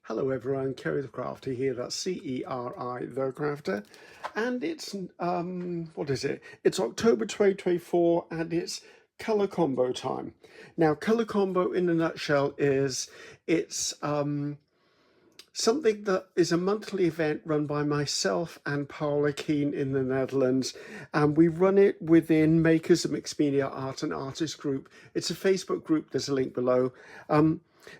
Hello everyone, Ceri the Crafter here, that's Ceri the Crafter, and it's, what is it? It's October 2024 and it's colour combo time. Now, colour combo in a nutshell is, it's something that is a monthly event run by myself and Paula Keen in the Netherlands, and we run it within Makers of Mixed Media Art and Artist Group. It's a Facebook group, there's a link below.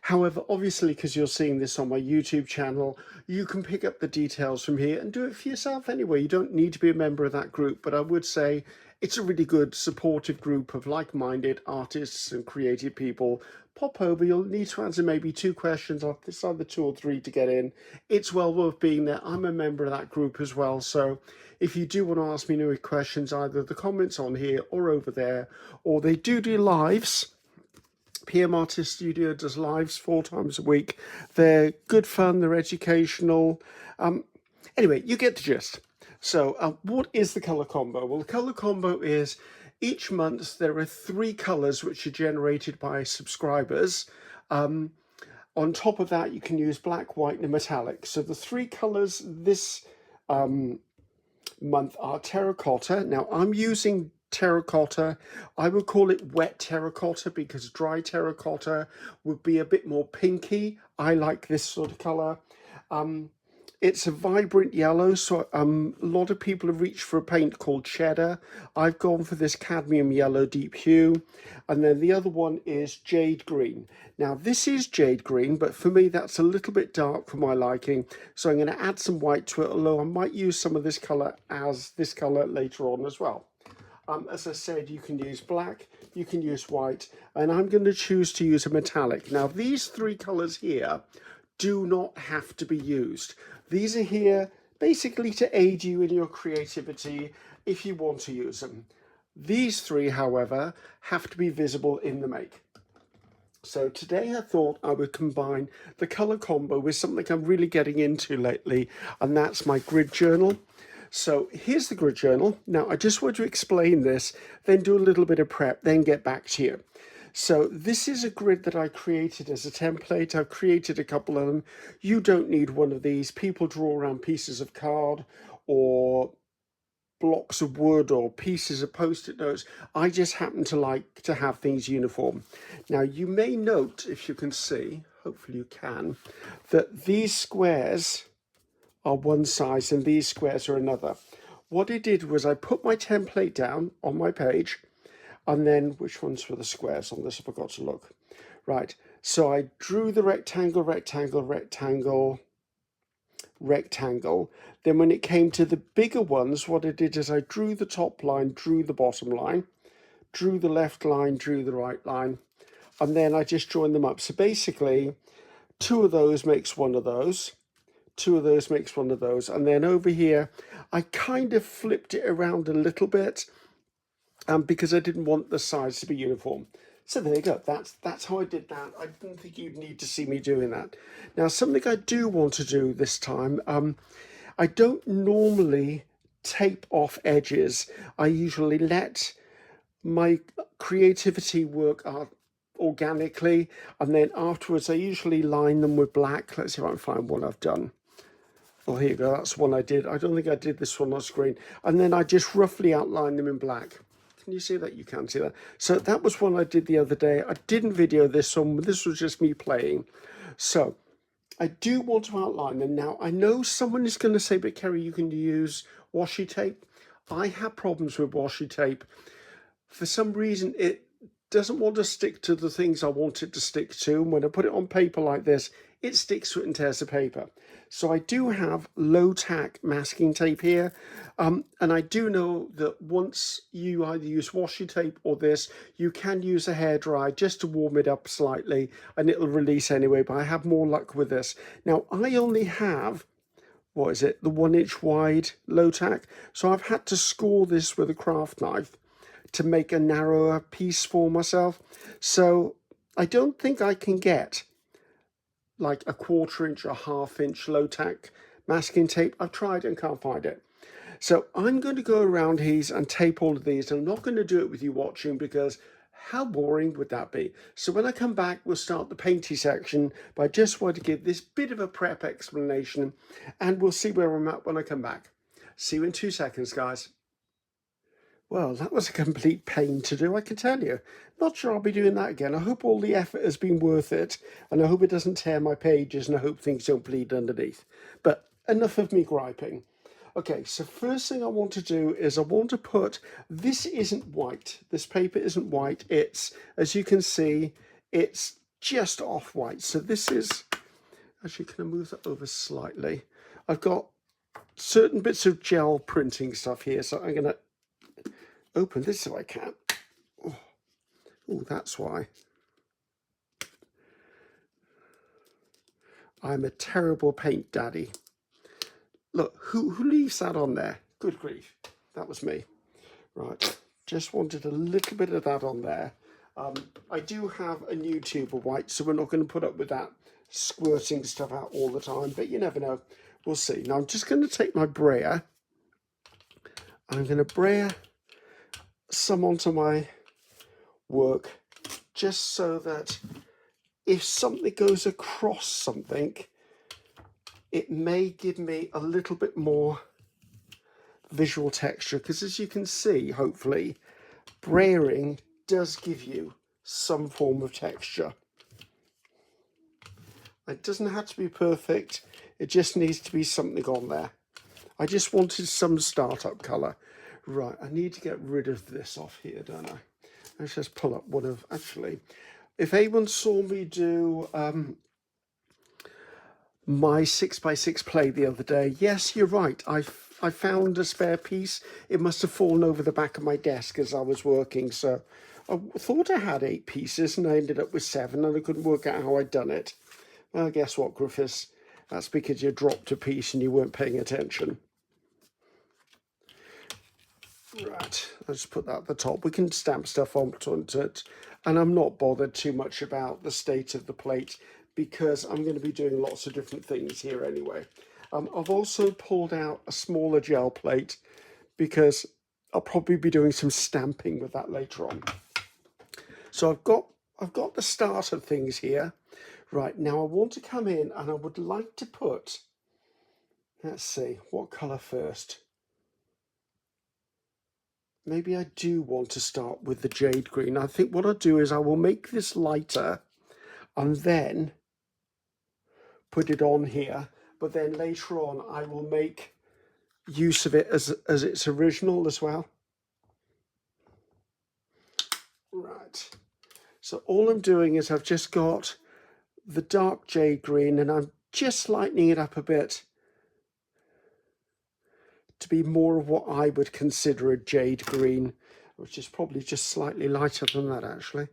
However, obviously, because you're seeing this on my YouTube channel, you can pick up the details from here and do it for yourself anyway. You don't need to be a member of that group, but I would say it's a really good supportive group of like-minded artists and creative people. Pop over, you'll need to answer maybe 2 questions. I'll decide the 2 or 3 to get in. It's well worth being there. I'm a member of that group as well, so if you do want to ask me any questions, either the comments on here or over there, or they do lives. PM Artist Studio does lives 4 times a week. They're good fun, they're educational. Anyway, you get the gist. So what is the colour combo? Well, the colour combo is each month there are 3 colours which are generated by subscribers. On top of that, you can use black, white and metallic. So the 3 colours this month are terracotta. Now I'm using terracotta. I would call it wet terracotta because dry terracotta would be a bit more pinky. I like this sort of color. It's a vibrant yellow, so a lot of people have reached for a paint called cheddar. I've gone for this cadmium yellow deep hue. And then the other one is Jade Green. Now this is Jade Green, but for me that's a little bit dark for my liking. So I'm going to add some white to it, although I might use some of this color as this color later on as well. As I said, you can use black, you can use white, and I'm going to choose to use a metallic. Now, these 3 colors here do not have to be used. These are here basically to aid you in your creativity if you want to use them. These 3, however, have to be visible in the make. So today I thought I would combine the color combo with something I'm really getting into lately, and that's my grid journal. So here's the grid journal. Now I just want to explain this, then do a little bit of prep, then get back to you. So this is a grid that I created as a template. I've created a couple of them. You don't need one of these. People draw around pieces of card or blocks of wood or pieces of post-it notes. I just happen to like to have things uniform. Now you may note, if you can see, hopefully you can, that these squares are one size and these squares are another. What I did was I put my template down on my page, and then which ones were the squares on this? I forgot to look. Right, so I drew the rectangle, rectangle, rectangle, rectangle. Then when it came to the bigger ones, what I did is I drew the top line, drew the bottom line, drew the left line, drew the right line, and then I just joined them up. So basically 2 of those makes 1 of those. 2 of those makes 1 of those, and then over here I kind of flipped it around a little bit because I didn't want the sides to be uniform. So there you go, that's how I did that. I didn't think you'd need to see me doing that. Now something I do want to do this time, I don't normally tape off edges. I usually let my creativity work out organically, and then afterwards I usually line them with black. Let's see if I can find one I've done. Oh, here you go, that's one I did. I don't think I did this one on screen. And then I just roughly outline them in black. Can you see that? You can see that. So that was one I did the other day. I didn't video this one, this was just me playing. So I do want to outline them. Now, I know someone is going to say, but Ceri, you can use washi tape. I have problems with washi tape. For some reason, it doesn't want to stick to the things I want it to stick to. And when I put it on paper like this, it sticks to it and tears the paper. So I do have low tack masking tape here. And I do know that once you either use washi tape or this, you can use a hairdryer just to warm it up slightly and it'll release anyway, but I have more luck with this. Now I only have, what is it, the 1-inch wide low tack. So I've had to score this with a craft knife to make a narrower piece for myself. So I don't think I can get like a 1/4 inch or 1/2 inch low tack masking tape. I've tried and can't find it. So I'm going to go around these and tape all of these. I'm not going to do it with you watching because How boring would that be? So when I come back, we'll start the painty section, but I just want to give this bit of a prep explanation, and we'll see where I'm at when I come back. See you in 2 seconds, guys. Well, that was a complete pain to do, I can tell you. Not sure I'll be doing that again. I hope all the effort has been worth it, and I hope it doesn't tear my pages, and I hope things don't bleed underneath. But enough of me griping. Okay, so first thing I want to do is I want to put, this isn't white. This paper isn't white. It's, as you can see, it's just off white. So this is, actually, can I move that over slightly? I've got certain bits of gel printing stuff here, so I'm going to open this so I can. Oh, that's why. I'm a terrible paint daddy. Look, who leaves that on there? Good grief, that was me. Right, just wanted a little bit of that on there. I do have a new tube of white, so we're not going to put up with that squirting stuff out all the time, but you never know. We'll see. Now I'm just going to take my brayer. I'm going to brayer some onto my work, just so that if something goes across something, it may give me a little bit more visual texture, because as you can see, hopefully, brayering does give you some form of texture. It doesn't have to be perfect, it just needs to be something on there. I just wanted some startup colour. Right, I need to get rid of this off here, don't I? Let's just pull up one of, actually, if anyone saw me do my 6x6 play the other day, yes, you're right, I found a spare piece. It must have fallen over the back of my desk as I was working, so I thought I had 8 pieces and I ended up with 7 and I couldn't work out how I'd done it. Well, guess what, Griffiths? That's because you dropped a piece and you weren't paying attention. Right, I'll just put that at the top. We can stamp stuff onto it, and I'm not bothered too much about the state of the plate because I'm going to be doing lots of different things here anyway. I've also pulled out a smaller gel plate because I'll probably be doing some stamping with that later on. So I've got the start of things here. Right, now I want to come in and I would like to put, let's see, what colour first? Maybe I do want to start with the Jade Green. I think what I'll do is I will make this lighter and then put it on here. But then later on, I will make use of it as its original as well. Right. So all I'm doing is I've just got the dark Jade Green and I'm just lightening it up a bit to be more of what I would consider a Jade Green, which is probably just slightly lighter than that actually.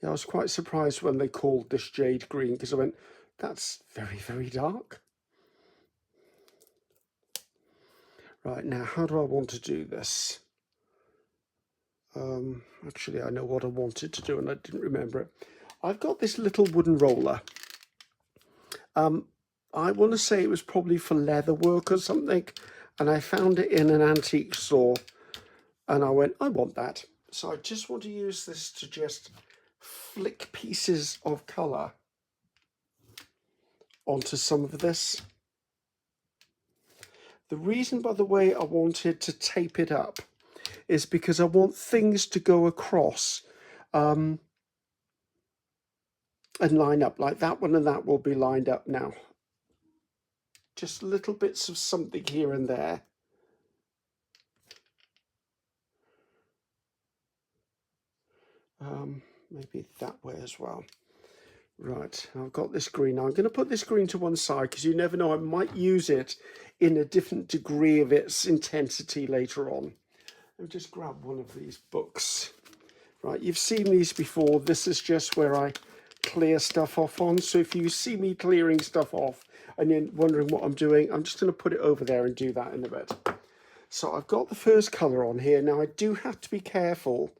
Yeah, I was quite surprised when they called this Jade Green because I went, that's very, very dark. Right, now how do I want to do this? Actually, I know what I wanted to do and I didn't remember it. I've got this little wooden roller. I want to say it was probably for leather work or something, and I found it in an antique store and I went, I want that. So I just want to use this to just flick pieces of colour onto some of this. The reason, by the way, I wanted to tape it up is because I want things to go across and line up, like that one and that will be lined up now. Just little bits of something here and there. Maybe that way as well. Right, I've got this green. Now I'm going to put this green to one side because you never know, I might use it in a different degree of its intensity later on. Let me just grab one of these books. Right, you've seen these before. This is just where I clear stuff off on. So if you see me clearing stuff off and you're wondering what I'm doing, I'm just going to put it over there and do that in a bit. So I've got the first colour on here. Now I do have to be careful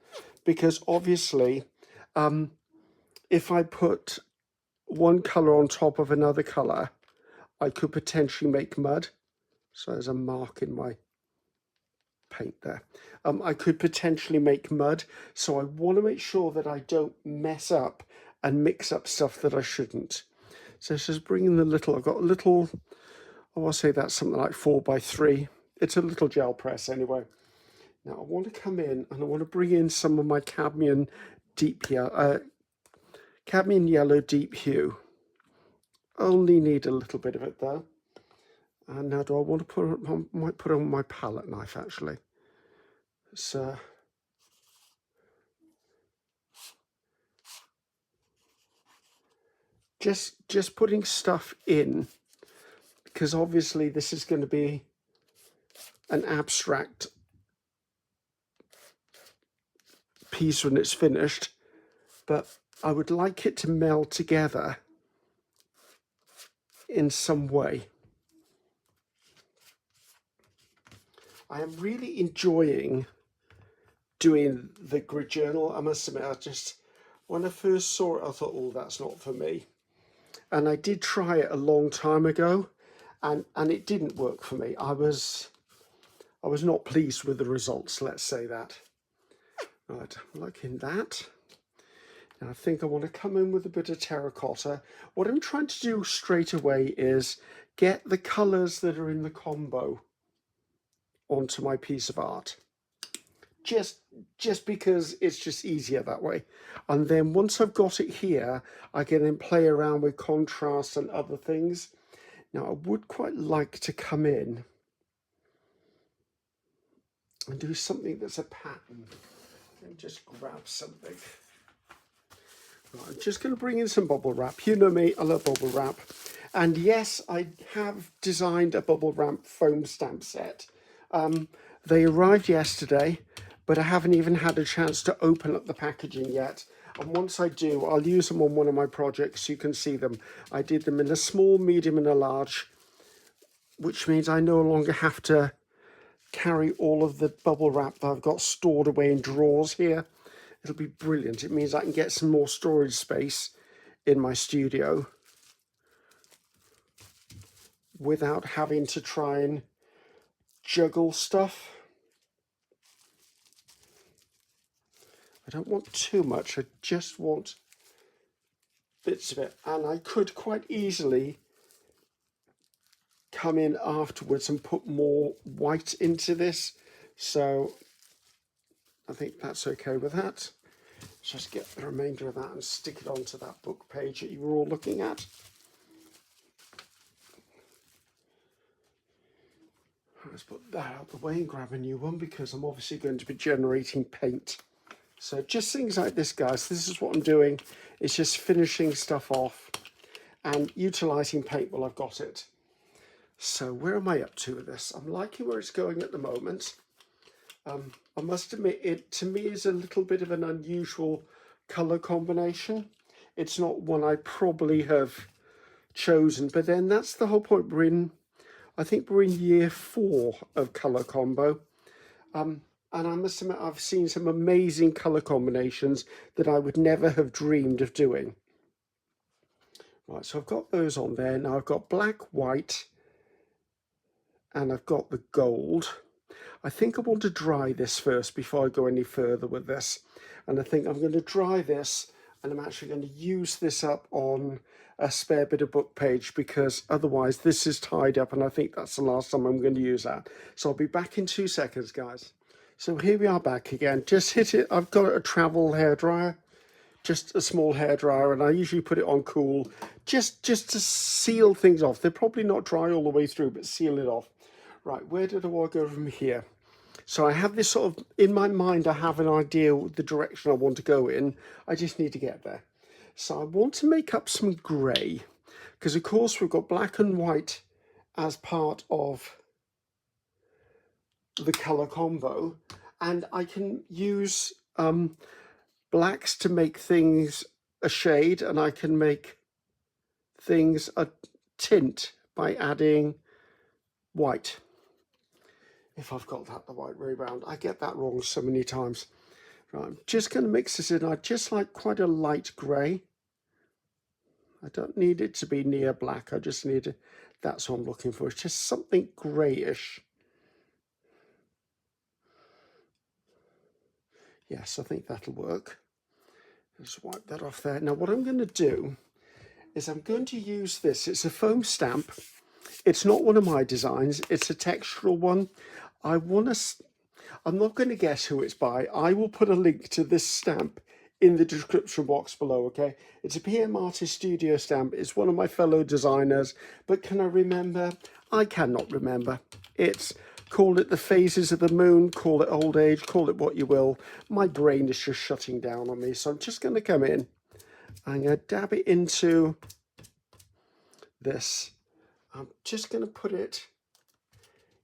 because obviously if I put one colour on top of another colour, I could potentially make mud. So there's a mark in my paint there. I could potentially make mud. So I want to make sure that I don't mess up and mix up stuff that I shouldn't. So it's just bringing the little, I've got a little, I want to say that's something like 4x3. It's a little gel press anyway. Now I want to come in and I want to bring in some of my cadmium yellow deep hue. Only need a little bit of it though. And now do I want to put it, I might put it on my palette knife actually. So just putting stuff in, because obviously this is going to be an abstract piece when it's finished, but I would like it to meld together in some way. I am really enjoying doing the grid journal. I must admit, when I first saw it, I thought, oh, that's not for me. And I did try it a long time ago, and it didn't work for me. I was not pleased with the results, let's say that. Right, I'm liking that. Now I think I want to come in with a bit of terracotta. What I'm trying to do straight away is get the colours that are in the combo onto my piece of art. Just because it's just easier that way. And then once I've got it here, I can then play around with contrast and other things. Now I would quite like to come in and do something that's a pattern. Let me just grab something. Right, I'm just going to bring in some bubble wrap. You know me, I love bubble wrap. And yes, I have designed a bubble wrap foam stamp set. They arrived yesterday, but I haven't even had a chance to open up the packaging yet. And once I do, I'll use them on one of my projects so you can see them. I did them in a small, medium and a large, which means I no longer have to carry all of the bubble wrap that I've got stored away in drawers here. It'll be brilliant. It means I can get some more storage space in my studio without having to try and juggle stuff. I don't want too much, I just want bits of it. And I could quite easily come in afterwards and put more white into this. So I think that's okay with that. Just get the remainder of that and stick it onto that book page that you were all looking at. Let's put that out the way and grab a new one because I'm obviously going to be generating paint. So just things like this, guys. This is what I'm doing. It's just finishing stuff off and utilising paint while I've got it. So where am I up to with this? I'm liking where it's going at the moment. I must admit, it to me is a little bit of an unusual colour combination. It's not one I probably have chosen, but then that's the whole point. I think we're in year 4 of colour combo. And I must admit, I've seen some amazing colour combinations that I would never have dreamed of doing. Right, so I've got those on there. Now I've got black, white, and I've got the gold. I think I want to dry this first before I go any further with this. And I think I'm going to dry this, and I'm actually going to use this up on a spare bit of book page because otherwise this is tied up and I think that's the last time I'm going to use that. So I'll be back in 2 seconds, guys. So here we are back again. Just hit it. I've got a travel hairdryer, just a small hairdryer, and I usually put it on cool just to seal things off. They're probably not dry all the way through, but seal it off. Right, where did I want to go from here? So I have this sort of, in my mind, I have an idea of the direction I want to go in. I just need to get there. So I want to make up some grey, because of course we've got black and white as part of the colour combo, and I can use blacks to make things a shade, and I can make things a tint by adding white. If I've got that the right way round. I get that wrong so many times. Right, I'm just going to mix this in. I just like quite a light grey. I don't need it to be near black. I just need That's what I'm looking for. It's just something greyish. Yes, I think that'll work. Just wipe that off there. Now what I'm going to do is I'm going to use this. It's a foam stamp. It's not one of my designs. It's a textural one. I'm not going to guess who it's by. I will put a link to this stamp in the description box below, okay? It's a PM Artist Studio stamp. It's one of my fellow designers. But can I remember? I cannot remember. Call it the phases of the moon, call it old age, call it what you will. My brain is just shutting down on me. So I'm just going to come in. I'm going to dab it into this. I'm just going to put it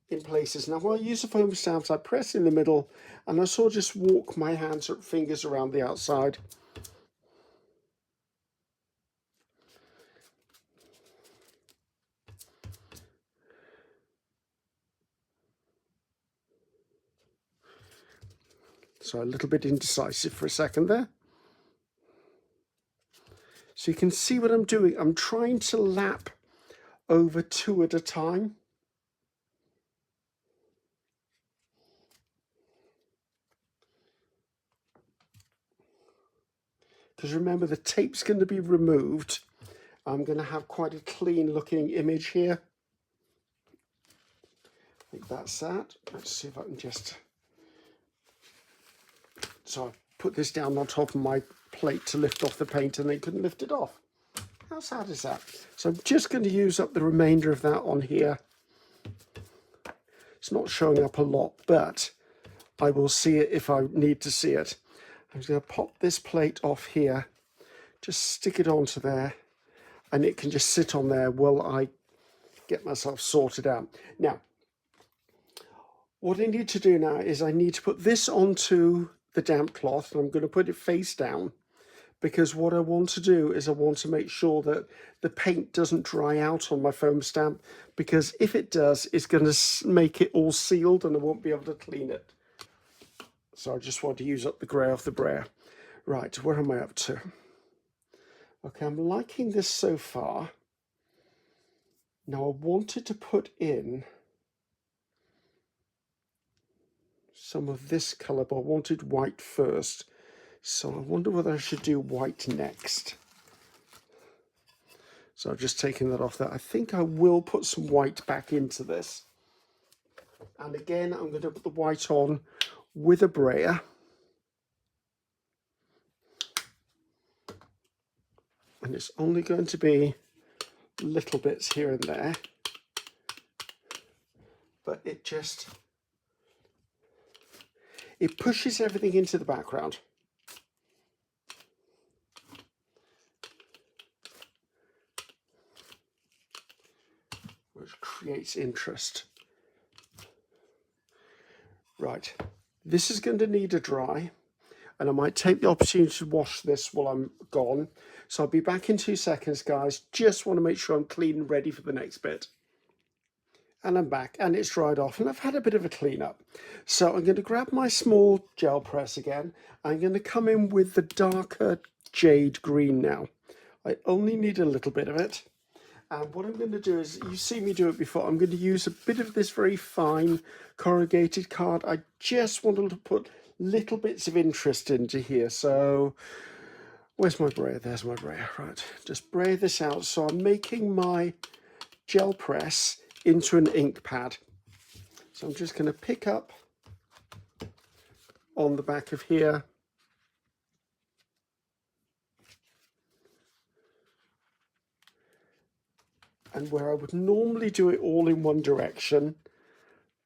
in places. Now, when I use the foam stamps, I press in the middle and I sort of just walk my hands or fingers around the outside. So a little bit indecisive for a second there. So you can see what I'm doing. I'm trying to lap over 2 at a time. Because remember, the tape's going to be removed. I'm going to have quite a clean looking image here. I think that's that. Let's see if I can just... So I put this down on top of my plate to lift off the paint and then couldn't lift it off. How sad is that? So I'm just going to use up the remainder of that on here. It's not showing up a lot, but I will see it if I need to see it. I'm just going to pop this plate off here, just stick it onto there, and it can just sit on there while I get myself sorted out. Now, what I need to do now is I need to put this onto the damp cloth, and I'm going to put it face down, because what I want to do is I want to make sure that the paint doesn't dry out on my foam stamp, because if it does, it's going to make it all sealed and I won't be able to clean it. So I just want to use up the grey off the brayer. Right, where am I up to? Okay, I'm liking this so far. Now I wanted to put in some of this colour, but I wanted white first. So I wonder whether I should do white next. So I've just taken that off there. I think I will put some white back into this. And again, I'm going to put the white on with a brayer. And it's only going to be little bits here and there. But it pushes everything into the background. Which creates interest. Right, this is going to need a dry, and I might take the opportunity to wash this while I'm gone. So I'll be back in 2 seconds, guys. Just want to make sure I'm clean and ready for the next bit. And I'm back, and it's dried off, and I've had a bit of a clean up. So I'm going to grab my small gel press again. I'm going to come in with the darker Jade Green now. I only need a little bit of it. And what I'm going to do is, you've seen me do it before, I'm going to use a bit of this very fine corrugated card. I just wanted to put little bits of interest into here. So, where's my brayer? There's my brayer. Right, just brayer this out. So I'm making my gel press into an ink pad. So I'm just going to pick up on the back of here. And where I would normally do it all in one direction,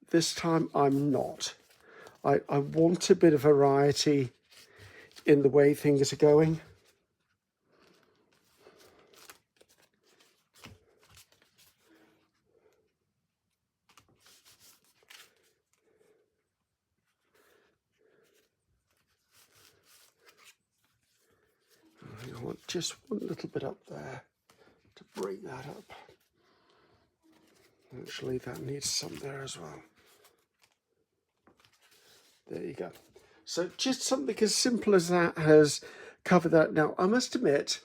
this time I'm not. I want a bit of variety in the way things are going. I want just one little bit up there to break that up. Actually, that needs some there as well. There you go. So just something as simple as that has covered that. Now, I must admit,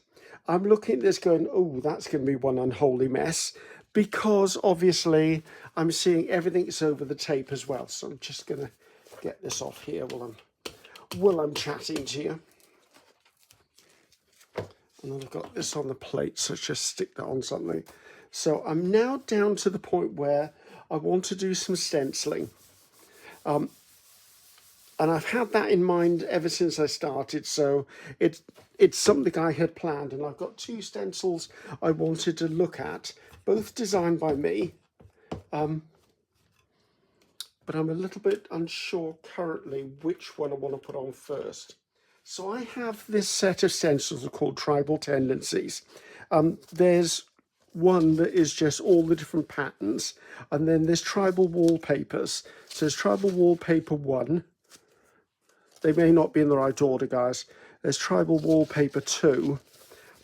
I'm looking at this going, oh, that's going to be one unholy mess. because obviously I'm seeing everything's over the tape as well. So I'm just going to get this off here while I'm chatting to you. And then I've got this on the plate, so just stick that on something. So I'm now down to the point where I want to do some stenciling. And I've had that in mind ever since I started, so it's something I had planned, and I've got 2 stencils I wanted to look at, both designed by me, but I'm a little bit unsure currently which one I want to put on first. So I have this set of stencils called Tribal Tendencies. There's one that is just all the different patterns, and then there's Tribal Wallpapers. So there's Tribal Wallpaper 1. They may not be in the right order, guys. There's Tribal Wallpaper 2,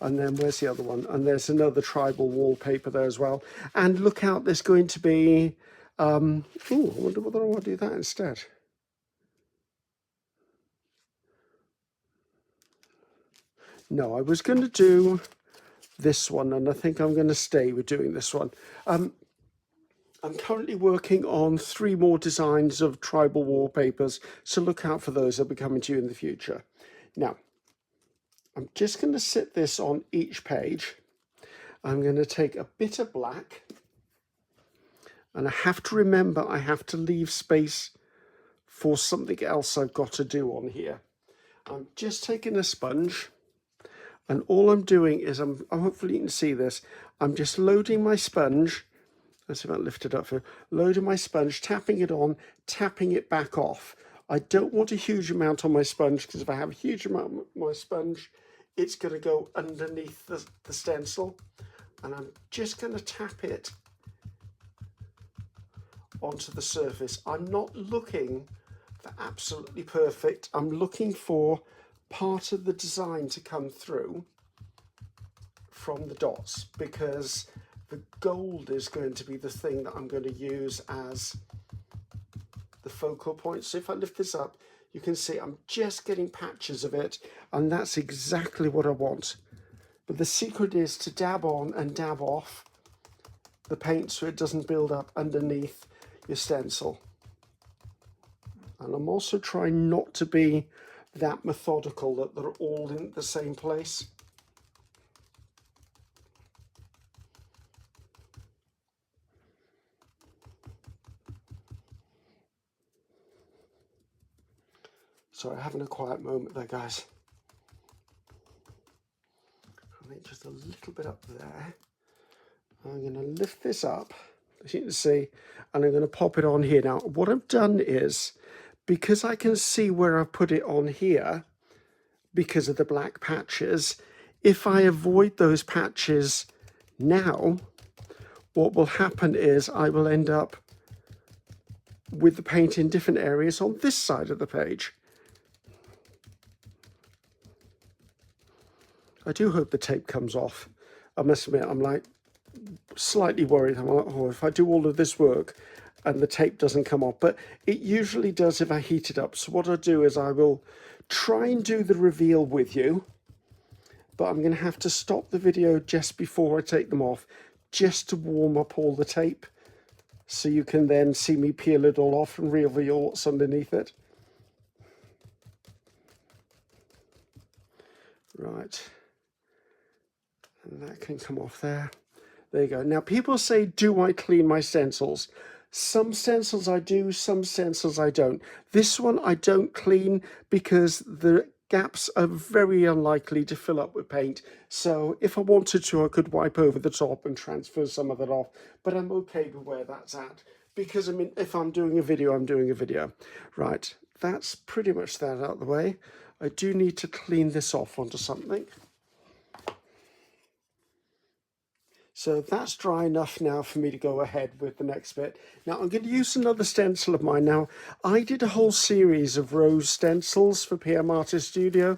and then where's the other one? And there's another Tribal Wallpaper there as well. And look out, there's going to be, I wonder whether I want to do that instead. No, I was going to do this one, and I think I'm going to stay with doing this one. I'm currently working on 3 more designs of tribal wallpapers, so look out for those. They'll be coming to you in the future. Now, I'm just going to sit this on each page. I'm going to take a bit of black, and I have to remember I have to leave space for something else I've got to do on here. I'm just taking a sponge, and all I'm doing is, hopefully you can see this, I'm just loading my sponge. Let's see if I lift it up here. Loading my sponge, tapping it on, tapping it back off. I don't want a huge amount on my sponge, because if I have a huge amount on my sponge, it's going to go underneath the stencil. And I'm just going to tap it onto the surface. I'm not looking for absolutely perfect. I'm looking for part of the design to come through from the dots, because the gold is going to be the thing that I'm going to use as the focal point. So if I lift this up, you can see I'm just getting patches of it, and that's exactly what I want. But the secret is to dab on and dab off the paint so it doesn't build up underneath your stencil. And I'm also trying not to be that methodical that they're all in the same place. Sorry, having a quiet moment there, guys. I think just a little bit up there. I'm going to lift this up, as you can see, and I'm going to pop it on here. Now, what I've done is, because I can see where I've put it on here, because of the black patches, if I avoid those patches now, what will happen is I will end up with the paint in different areas on this side of the page. I do hope the tape comes off. I must admit, I'm like slightly worried. I'm like, oh, if I do all of this work and the tape doesn't come off, but it usually does if I heat it up. So what I'll do is I will try and do the reveal with you, but I'm going to have to stop the video just before I take them off, just to warm up all the tape, so you can then see me peel it all off and reveal what's underneath it. Right. And that can come off there. There you go. Now, people say, do I clean my stencils? Some stencils I do, some stencils I don't. This one I don't clean because the gaps are very unlikely to fill up with paint. So if I wanted to, I could wipe over the top and transfer some of that off. But I'm okay with where that's at, because I mean, if I'm doing a video, I'm doing a video. Right, that's pretty much that out of the way. I do need to clean this off onto something. So that's dry enough now for me to go ahead with the next bit. Now I'm going to use another stencil of mine. Now, I did a whole series of rose stencils for PM Artist Studio,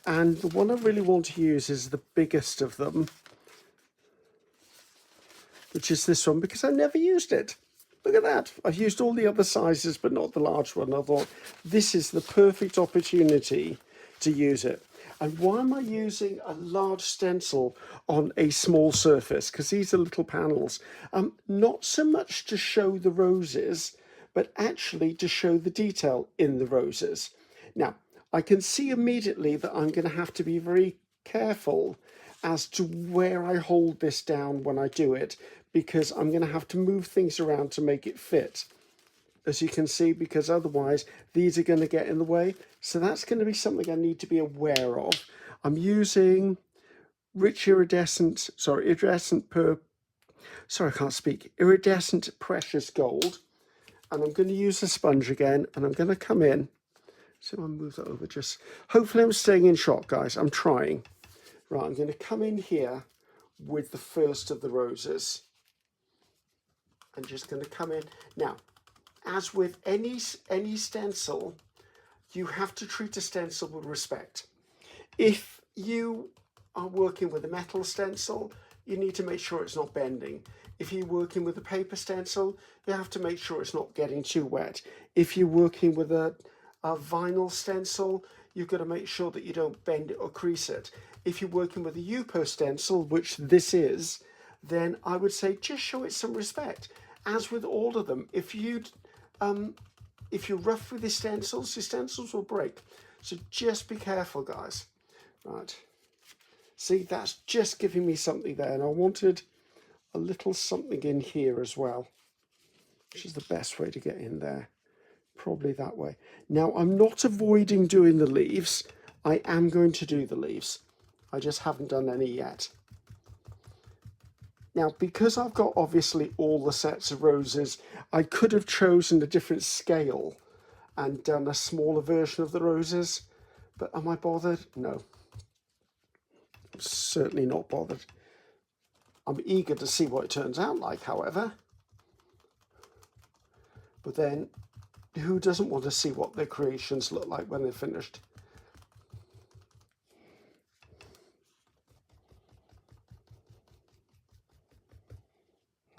and the one I really want to use is the biggest of them, which is this one, because I never used it. Look at that. I've used all the other sizes, but not the large one. I thought this is the perfect opportunity to use it. And why am I using a large stencil on a small surface? Because these are little panels. Not so much to show the roses, but actually to show the detail in the roses. Now, I can see immediately that I'm going to have to be very careful as to where I hold this down when I do it, because I'm going to have to move things around to make it fit, as you can see, because otherwise these are going to get in the way. So that's going to be something I need to be aware of. I'm using iridescent precious gold, and I'm going to use the sponge again, and I'm going to come in. So I'll move that over, just hopefully I'm staying in shot, guys. I'm trying. Right, I'm going to come in here with the first of the roses. I'm just going to come in. Now, as with any stencil, you have to treat a stencil with respect. If you are working with a metal stencil, you need to make sure it's not bending. If you're working with a paper stencil, you have to make sure it's not getting too wet. If you're working with a vinyl stencil, you've got to make sure that you don't bend it or crease it. If you're working with a Yupo stencil, which this is, then I would say just show it some respect. As with all of them, if you're rough with your stencils will break. So just be careful, guys. Right. See, that's just giving me something there, and I wanted a little something in here as well, which is the best way to get in there. Probably that way. Now, I'm not avoiding doing the leaves. I am going to do the leaves. I just haven't done any yet. Now, because I've got obviously all the sets of roses, I could have chosen a different scale and done a smaller version of the roses, but am I bothered? No. I'm certainly not bothered. I'm eager to see what it turns out like, however. But then, who doesn't want to see what their creations look like when they're finished?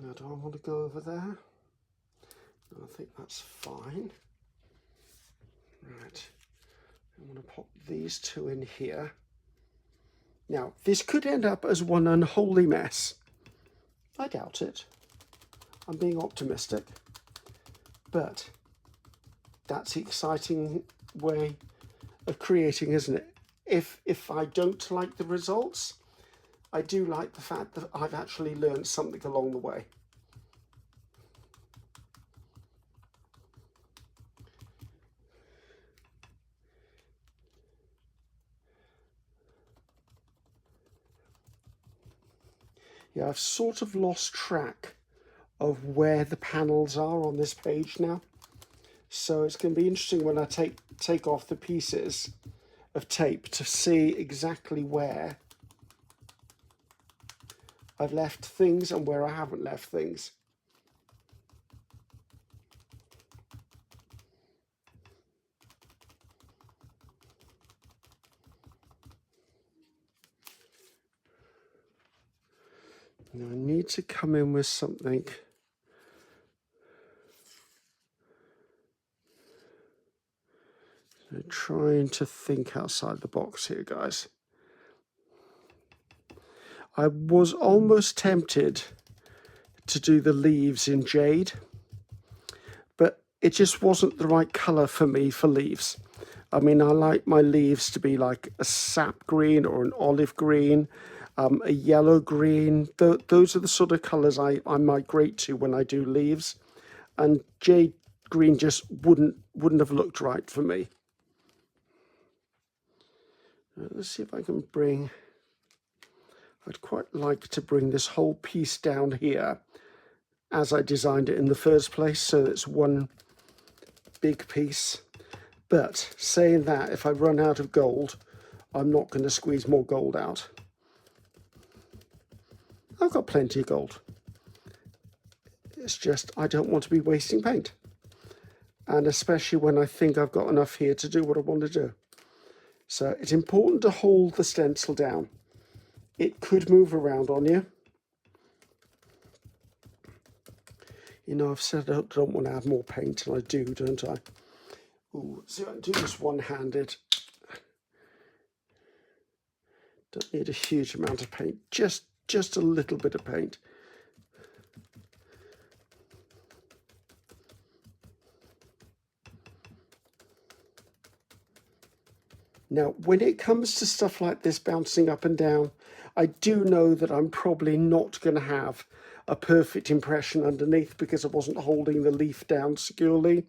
Now, do I want to go over there? No, I think that's fine. Right. I'm going to pop these two in here. Now, this could end up as one unholy mess. I doubt it. I'm being optimistic. But that's the exciting way of creating, isn't it? If I don't like the results, I do like the fact that I've actually learned something along the way. Yeah, I've sort of lost track of where the panels are on this page now. So it's going to be interesting when I take off the pieces of tape to see exactly where I've left things and where I haven't left things. Now I need to come in with something. So trying to think outside the box here, guys. I was almost tempted to do the leaves in jade, but it just wasn't the right colour for me for leaves. I mean, I like my leaves to be like a sap green or an olive green, a yellow green. Those are the sort of colours I migrate to when I do leaves, and jade green just wouldn't have looked right for me. Let's see if I can bring, I'd quite like to bring this whole piece down here as I designed it in the first place, so it's one big piece. But saying that, if I run out of gold, I'm not going to squeeze more gold out. I've got plenty of gold. It's just I don't want to be wasting paint. And especially when I think I've got enough here to do what I want to do. So it's important to hold the stencil down. It could move around on you. You know, I've said I don't want to add more paint, and I do, don't I? Ooh, see if I can do this one-handed. Don't need a huge amount of paint, just a little bit of paint. Now, when it comes to stuff like this bouncing up and down, I do know that I'm probably not going to have a perfect impression underneath because I wasn't holding the leaf down securely.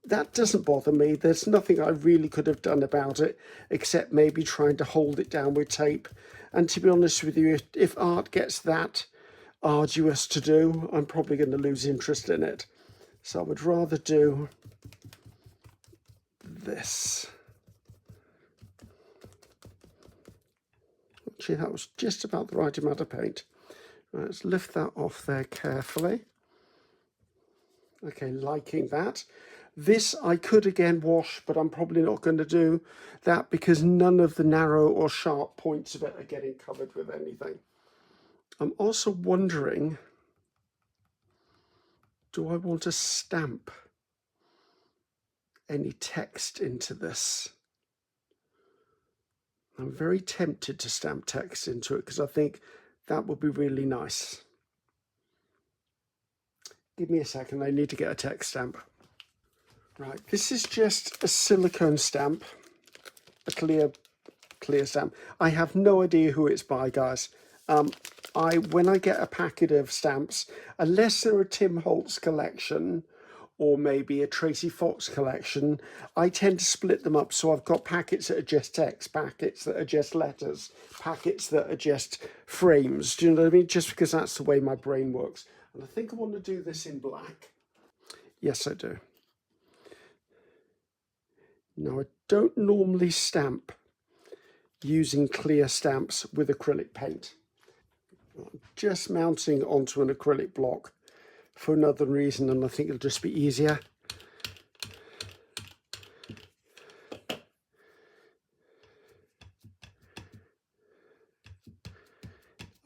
That doesn't bother me. There's nothing I really could have done about it except maybe trying to hold it down with tape. And to be honest with you, if art gets that arduous to do, I'm probably going to lose interest in it. So I would rather do this. Actually, that was just about the right amount of paint. Right, let's lift that off there carefully. Okay, liking that. This I could again wash, but I'm probably not going to do that because none of the narrow or sharp points of it are getting covered with anything. I'm also wondering, do I want to stamp any text into this? I'm very tempted to stamp text into it because I think that would be really nice. Give me a second, I need to get a text stamp. Right, this is just a silicone stamp, a clear stamp. I have no idea who it's by, guys. When I get a packet of stamps, unless they're a Tim Holtz collection or maybe a Tracy Fox collection, I tend to split them up. So I've got packets that are just text, packets that are just letters, packets that are just frames. Do you know what I mean? Just because that's the way my brain works. And I think I want to do this in black. Yes, I do. Now, I don't normally stamp using clear stamps with acrylic paint. I'm just mounting onto an acrylic block for another reason, and I think it'll just be easier.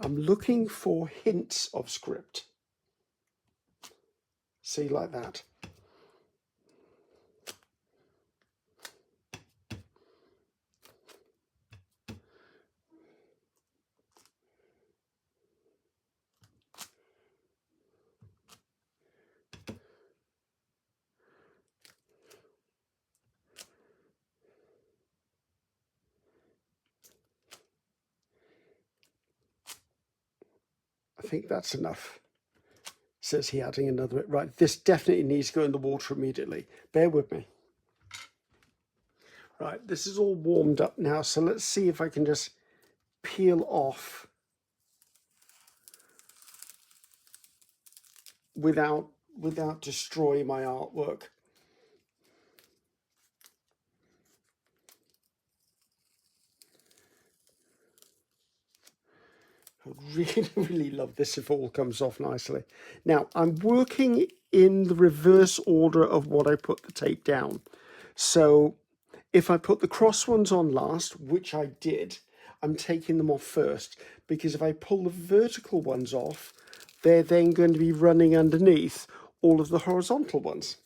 I'm looking for hints of script. See, like that. I think that's enough. Says he, adding another bit. Right, this definitely needs to go in the water immediately. Bear with me. Right, this is all warmed up now, so let's see if I can just peel off without destroying my artwork. I really, really love this if it all comes off nicely. Now, I'm working in the reverse order of what I put the tape down. So if I put the cross ones on last, which I did, I'm taking them off first, because if I pull the vertical ones off, they're then going to be running underneath all of the horizontal ones,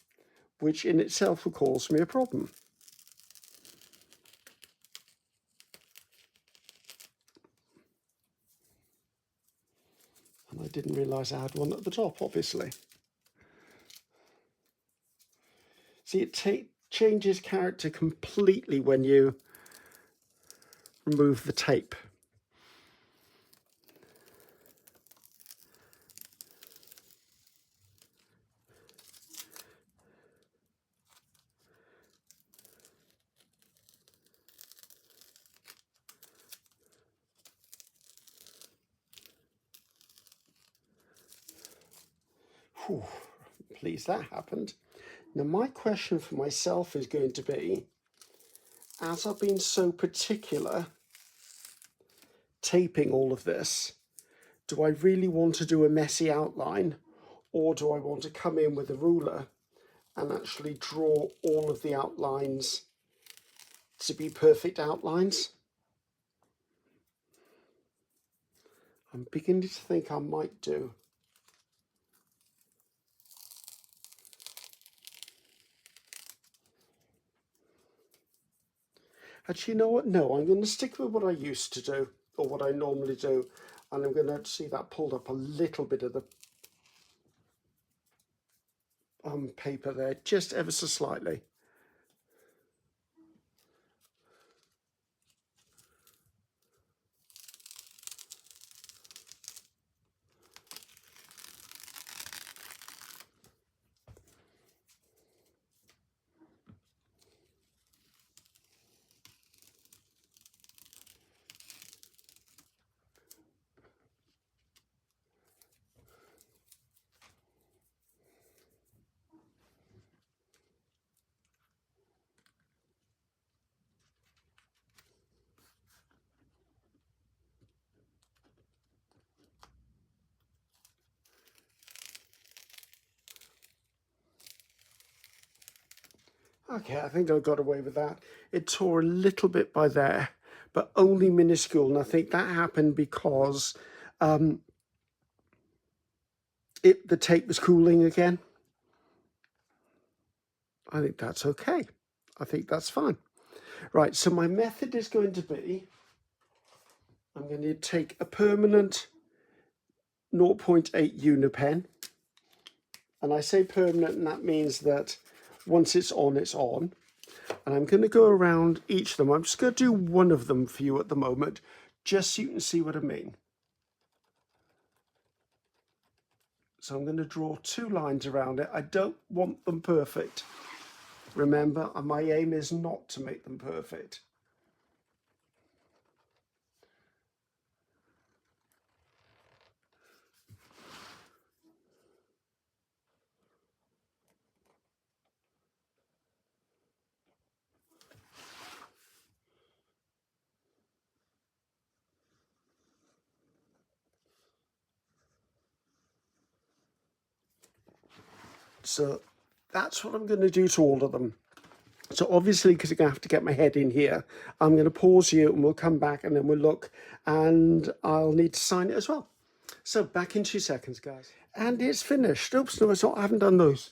which in itself will cause me a problem. And I didn't realise I had one at the top, obviously. See, it changes character completely when you remove the tape. Whew, pleased that happened. Now, my question for myself is going to be, as I've been so particular taping all of this, do I really want to do a messy outline, or do I want to come in with a ruler and actually draw all of the outlines to be perfect outlines? I'm beginning to think I might do. Actually, you know what? No, I'm going to stick with what I used to do, or what I normally do. And I'm going to see that pulled up a little bit of the paper there, just ever so slightly. Okay, I think I got away with that. It tore a little bit by there, but only minuscule. And I think that happened because the tape was cooling again. I think that's okay. I think that's fine. Right, so my method is going to be, I'm going to take a permanent 0.8 Unipen. And I say permanent, and that means that once it's on, it's on. And I'm going to go around each of them. I'm just going to do one of them for you at the moment, just so you can see what I mean. So I'm going to draw 2 lines around it. I don't want them perfect. Remember, my aim is not to make them perfect. So that's what I'm going to do to all of them. So obviously, because I'm going to have to get my head in here, I'm going to pause you and we'll come back and then we'll look, and I'll need to sign it as well. So back in 2 seconds, guys. And it's finished. Oops, no, it's not. I haven't done those.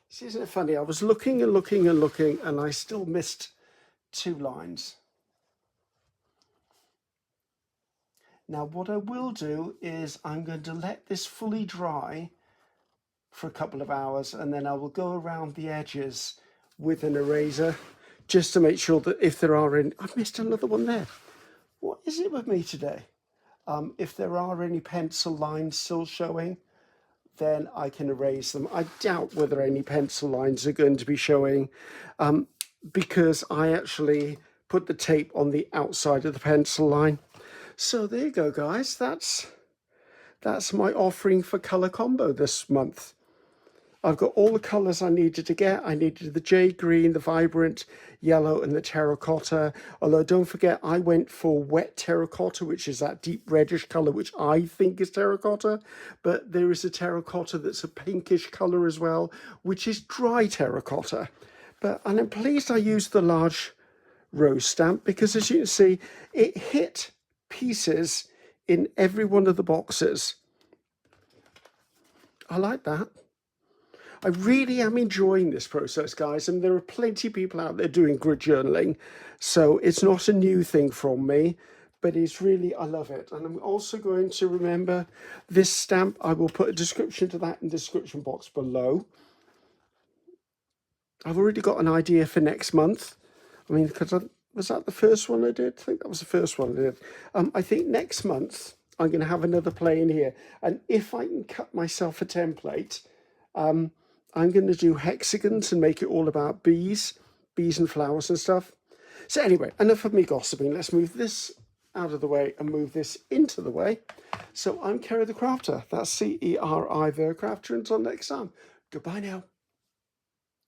See, isn't it funny? I was looking and looking and looking, and I still missed 2 lines. Now, what I will do is I'm going to let this fully dry for a couple of hours, and then I will go around the edges with an eraser just to make sure that if there are any, I've missed another one there. What is it with me today? If there are any pencil lines still showing, then I can erase them. I doubt whether any pencil lines are going to be showing because I actually put the tape on the outside of the pencil line. So there you go, guys. That's my offering for colour combo this month. I've got all the colours I needed to get. I needed the Jade Green, the Vibrant Yellow, and the Terracotta. Although don't forget, I went for wet terracotta, which is that deep reddish colour, which I think is terracotta. But there is a terracotta that's a pinkish colour as well, which is dry terracotta. And I'm pleased I used the large rose stamp because, as you can see, it hit pieces in every one of the boxes. I like that. I really am enjoying this process, guys, and there are plenty of people out there doing grid journaling, so it's not a new thing from me, but it's really, I love it. And I'm also going to remember this stamp. I will put a description to that in the description box below. I've already got an idea for next month. I mean, because was that the first one I did? I think that was the first one I did. I think next month I'm going to have another play in here, and if I can cut myself a template, I'm going to do hexagons and make it all about bees and flowers and stuff. So anyway, enough of me gossiping. Let's move this out of the way and move this into the way. So I'm Ceri the Crafter. That's Ceri the Crafter. Until next time, goodbye now.